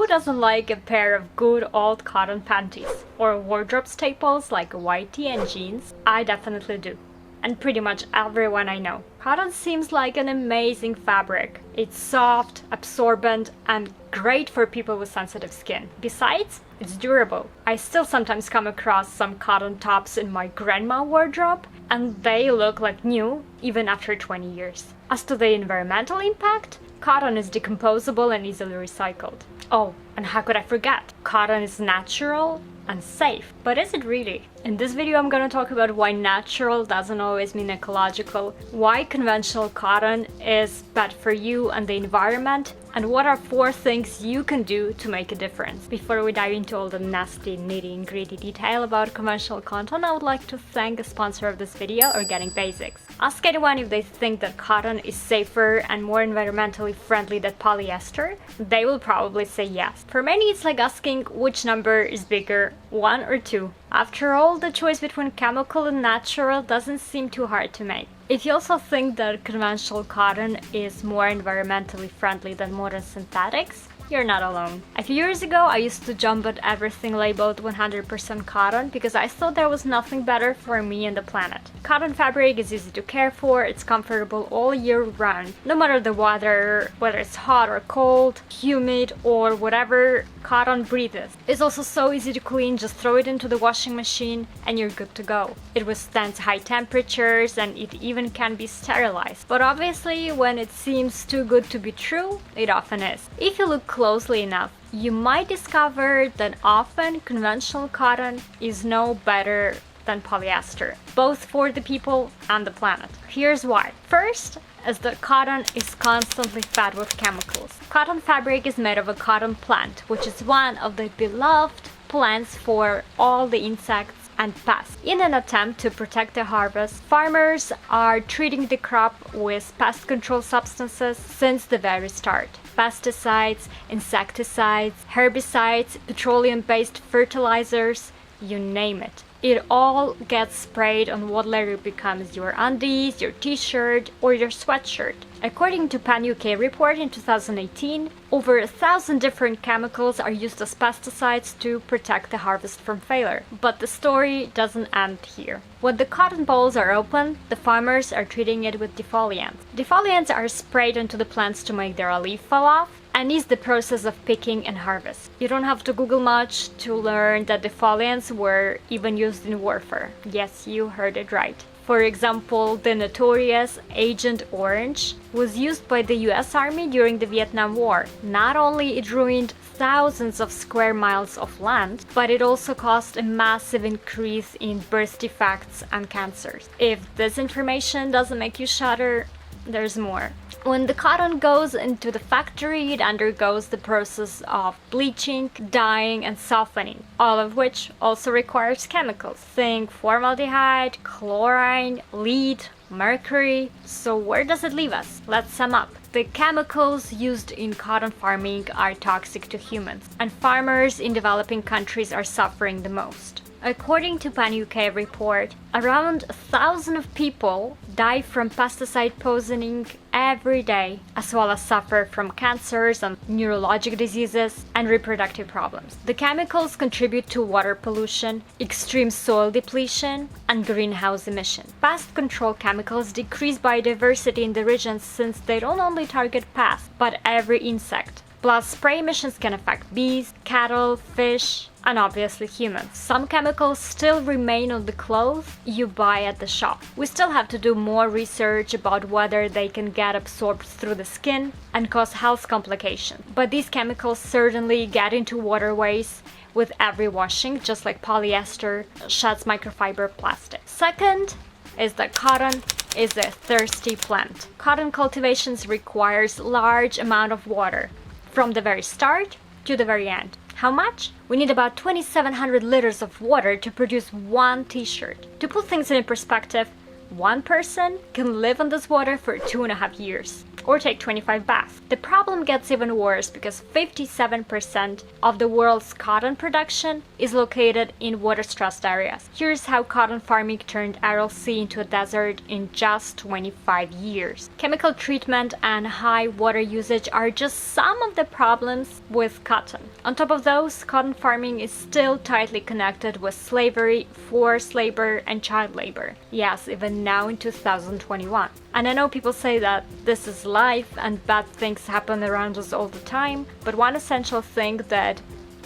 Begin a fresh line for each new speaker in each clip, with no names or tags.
Who doesn't like a pair of good old cotton panties? Or wardrobe staples like a white tee and jeans? I definitely do. And pretty much everyone I know. Cotton seems like an amazing fabric. It's soft, absorbent, and great for people with sensitive skin. Besides, it's durable. I still sometimes come across some cotton tops in my grandma wardrobe, and they look like new even after 20 years. As to the environmental impact, cotton is decomposable and easily recycled. Oh, and how could I forget? Cotton is natural and safe. But is it really? In this video I'm gonna talk about why natural doesn't always mean ecological, why conventional cotton is bad for you and the environment, and what are 4 things you can do to make a difference. Before we dive into all the nasty, nitty-gritty detail about conventional cotton, I would like to thank the sponsor of this video, Organic Basics. Ask anyone if they think that cotton is safer and more environmentally friendly than polyester. They will probably say yes. For many, it's like asking which number is bigger, 1 or 2. After all, the choice between chemical and natural doesn't seem too hard to make. If you also think that conventional cotton is more environmentally friendly than modern synthetics, you're not alone. A few years ago, I used to jump at everything labeled 100% cotton because I thought there was nothing better for me and the planet. Cotton fabric is easy to care for, it's comfortable all year round. No matter the weather, whether it's hot or cold, humid or whatever, cotton breathes. It's also so easy to clean, just throw it into the washing machine and you're good to go. It withstands high temperatures and it even can be sterilized. But obviously, when it seems too good to be true, it often is. If you look closely enough, you might discover that often conventional cotton is no better than polyester, both for the people and the planet. Here's why. First, is that cotton is constantly fed with chemicals. Cotton fabric is made of a cotton plant, which is one of the beloved plants for all the insects and pests. In an attempt to protect the harvest, farmers are treating the crop with pest control substances since the very start. Pesticides, insecticides, herbicides, petroleum-based fertilizers, you name it. It all gets sprayed on what later becomes your undies, your t-shirt, or your sweatshirt. According to Pan UK report in 2018, over 1,000 different chemicals are used as pesticides to protect the harvest from failure. But the story doesn't end here. When the cotton bolls are open, the farmers are treating it with defoliants. Defoliants are sprayed onto the plants to make their leaf fall off and ease the process of picking and harvest. You don't have to Google much to learn that defoliants were even used in warfare. Yes, you heard it right. For example, the notorious Agent Orange was used by the US Army during the Vietnam War. Not only it ruined thousands of square miles of land, but it also caused a massive increase in birth defects and cancers. If this information doesn't make you shudder, there's more. When the cotton goes into the factory, it undergoes the process of bleaching, dyeing, and softening, all of which also requires chemicals. Think formaldehyde, chlorine, lead, mercury. So where does it leave us? Let's sum up. The chemicals used in cotton farming are toxic to humans, and farmers in developing countries are suffering the most. According to Pan UK report, around 1,000 of people die from pesticide poisoning every day, as well as suffer from cancers and neurologic diseases and reproductive problems. The chemicals contribute to water pollution, extreme soil depletion, and greenhouse emission. Pest control chemicals decrease biodiversity in the region since they don't only target pests, but every insect. Plus, spray emissions can affect bees, cattle, fish, and obviously humans. Some chemicals still remain on the clothes you buy at the shop. We still have to do more research about whether they can get absorbed through the skin and cause health complications. But these chemicals certainly get into waterways with every washing, just like polyester sheds microfiber plastic. Second is that cotton is a thirsty plant. Cotton cultivations requires large amount of water from the very start to the very end. How much? We need about 2,700 liters of water to produce one t-shirt. To put things in perspective, one person can live on this water for 2.5 years. or take 25 baths. The problem gets even worse because 57% of the world's cotton production is located in water-stressed areas. Here's how cotton farming turned Aral Sea into a desert in just 25 years. Chemical treatment and high water usage are just some of the problems with cotton. On top of those, cotton farming is still tightly connected with slavery, forced labor, and child labor. Yes, even now in 2021. And I know people say that this is life and bad things happen around us all the time, but one essential thing that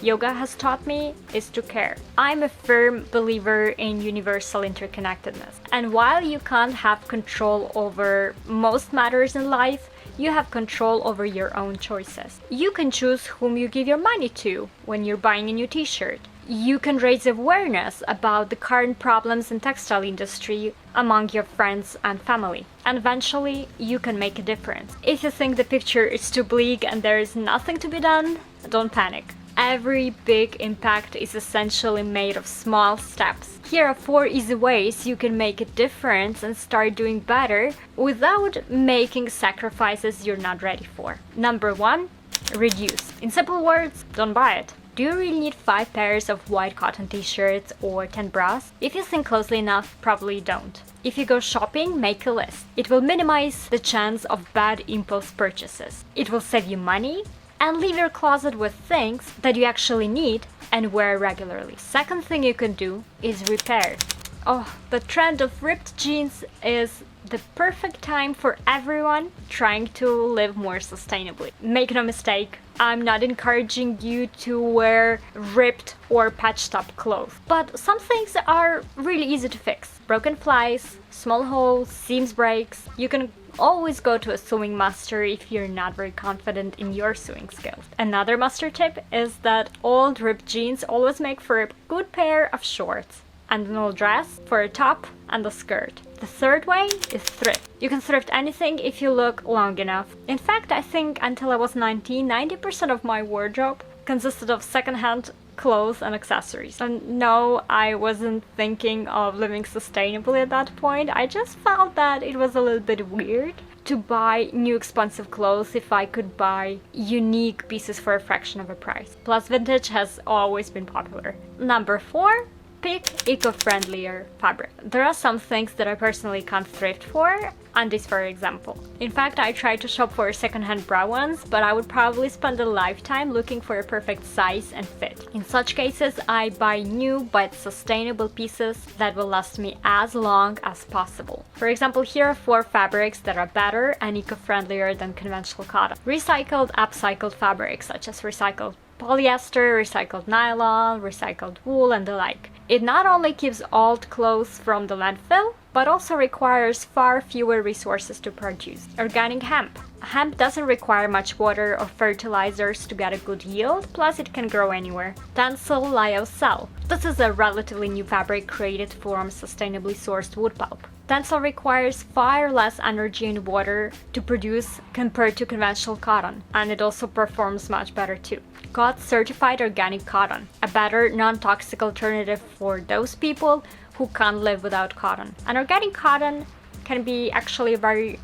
yoga has taught me is to care. I'm a firm believer in universal interconnectedness. And while you can't have control over most matters in life, you have control over your own choices. You can choose whom you give your money to when you're buying a new t-shirt. You can raise awareness about the current problems in textile industry among your friends and family. And eventually, you can make a difference. If you think the picture is too bleak and there is nothing to be done, don't panic. Every big impact is essentially made of small steps. Here are 4 easy ways you can make a difference and start doing better without making sacrifices you're not ready for. Number 1, reduce. In simple words, don't buy it. Do you really need 5 pairs of white cotton t-shirts or 10 bras? If you think closely enough, probably don't. If you go shopping, make a list. It will minimize the chance of bad impulse purchases. It will save you money and leave your closet with things that you actually need and wear regularly. Second thing you can do is repair. Oh, the trend of ripped jeans is the perfect time for everyone trying to live more sustainably. Make no mistake, I'm not encouraging you to wear ripped or patched up clothes, but some things are really easy to fix. Broken flies, small holes, seams breaks. You can always go to a sewing master if you're not very confident in your sewing skills. Another master tip is that old ripped jeans always make for a good pair of shorts, and an old dress for a top and a skirt. The third way is thrift. You can thrift anything if you look long enough. In fact, I think until I was 19, 90% of my wardrobe consisted of secondhand clothes and accessories. And no, I wasn't thinking of living sustainably at that point. I just felt that it was a little bit weird to buy new expensive clothes if I could buy unique pieces for a fraction of a price. Plus, vintage has always been popular. Number 4, pick eco-friendlier fabric. There are some things that I personally can't thrift for, undies for example. In fact, I tried to shop for secondhand bra ones, but I would probably spend a lifetime looking for a perfect size and fit. In such cases, I buy new but sustainable pieces that will last me as long as possible. For example, here are 4 fabrics that are better and eco-friendlier than conventional cotton. Recycled, upcycled fabrics such as recycled polyester, recycled nylon, recycled wool, and the like. It not only keeps old clothes from the landfill, but also requires far fewer resources to produce. Organic hemp. Hemp doesn't require much water or fertilizers to get a good yield, plus it can grow anywhere. Tencel lyocell. This is a relatively new fabric created from sustainably sourced wood pulp. Tencel requires far less energy and water to produce compared to conventional cotton, and it also performs much better too. GOTS certified organic cotton, a better non-toxic alternative for those people who can't live without cotton. And organic cotton can be actually a very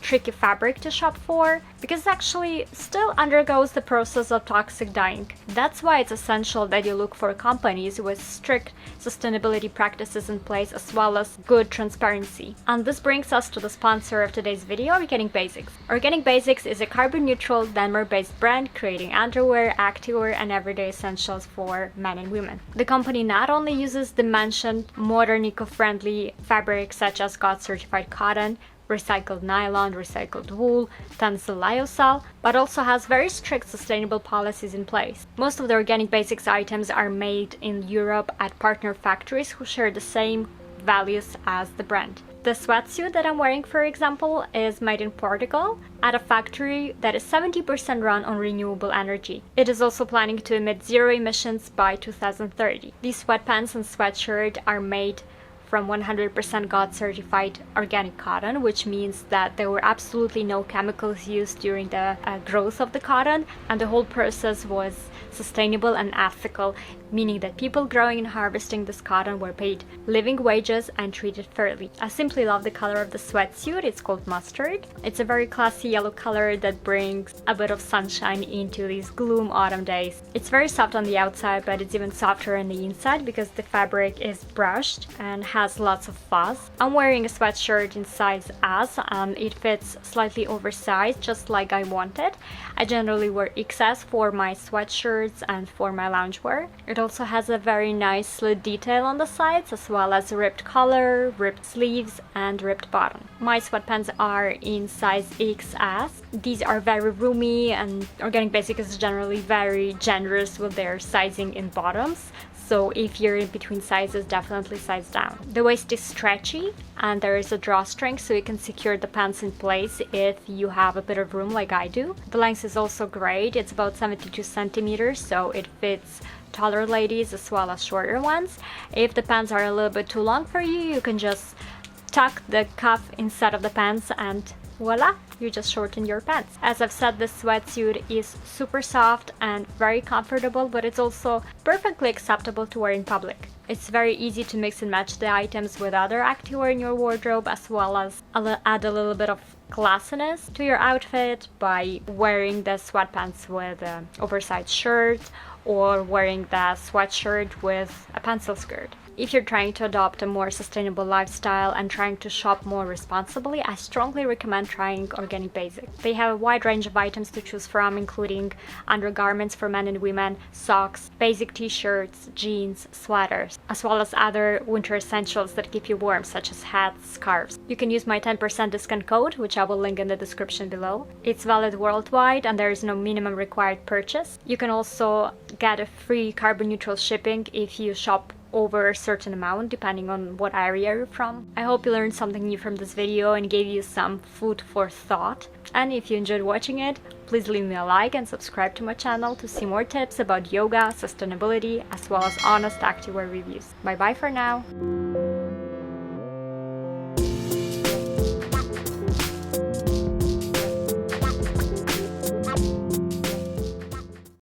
tricky fabric to shop for because it actually still undergoes the process of toxic dyeing. That's why it's essential that you look for companies with strict sustainability practices in place as well as good transparency. And this brings us to the sponsor of today's video, Organic Basics. Organic Basics is a carbon-neutral Denmark-based brand creating underwear, activewear, and everyday essentials for men and women. The company not only uses the mentioned modern eco-friendly fabrics such as GOTS certified cotton, recycled nylon, recycled wool, Tencel lyocell, but also has very strict sustainable policies in place. Most of the Organic Basics items are made in Europe at partner factories who share the same values as the brand. The sweatsuit that I'm wearing, for example, is made in Portugal at a factory that is 70% run on renewable energy. It is also planning to emit zero emissions by 2030. These sweatpants and sweatshirt are made from 100% God certified organic cotton, which means that there were absolutely no chemicals used during the growth of the cotton, and the whole process was sustainable and ethical, meaning that people growing and harvesting this cotton were paid living wages and treated fairly. I simply love the color of the sweatsuit. It's called mustard. It's a very classy yellow color that brings a bit of sunshine into these gloom autumn days. It's very soft on the outside, but it's even softer on the inside because the fabric is brushed and has lots of fuzz. I'm wearing a sweatshirt in size S, and it fits slightly oversized, just like I wanted. I generally wear XS for my sweatshirts and for my loungewear. It also has a very nice slit detail on the sides, as well as ripped collar, ripped sleeves, and ripped bottom. My sweatpants are in size XS. These are very roomy, and Organic Basic is generally very generous with their sizing in bottoms. So if you're in between sizes, definitely size down. The waist is stretchy and there is a drawstring so you can secure the pants in place if you have a bit of room like I do. The length is also great. It's about 72 centimeters, so it fits taller ladies as well as shorter ones. If the pants are a little bit too long for you, you can just tuck the cuff inside of the pants and voila, you just shorten your pants. As I've said, this sweatsuit is super soft and very comfortable, but it's also perfectly acceptable to wear in public. It's very easy to mix and match the items with other activewear in your wardrobe, as well as add a little bit of classiness to your outfit by wearing the sweatpants with an oversized shirt or wearing the sweatshirt with a pencil skirt. If you're trying to adopt a more sustainable lifestyle and trying to shop more responsibly, I strongly recommend trying Organic Basic. They have a wide range of items to choose from, including undergarments for men and women, socks, basic t-shirts, jeans, sweaters, as well as other winter essentials that keep you warm, such as hats, scarves. You can use my 10% discount code, which I will link in the description below. It's valid worldwide and there is no minimum required purchase. You can also get a free carbon neutral shipping if you shop over a certain amount, depending on what area you're from. I hope you learned something new from this video and gave you some food for thought. And if you enjoyed watching it, please leave me a like and subscribe to my channel to see more tips about yoga, sustainability, as well as honest activewear reviews. Bye bye for now!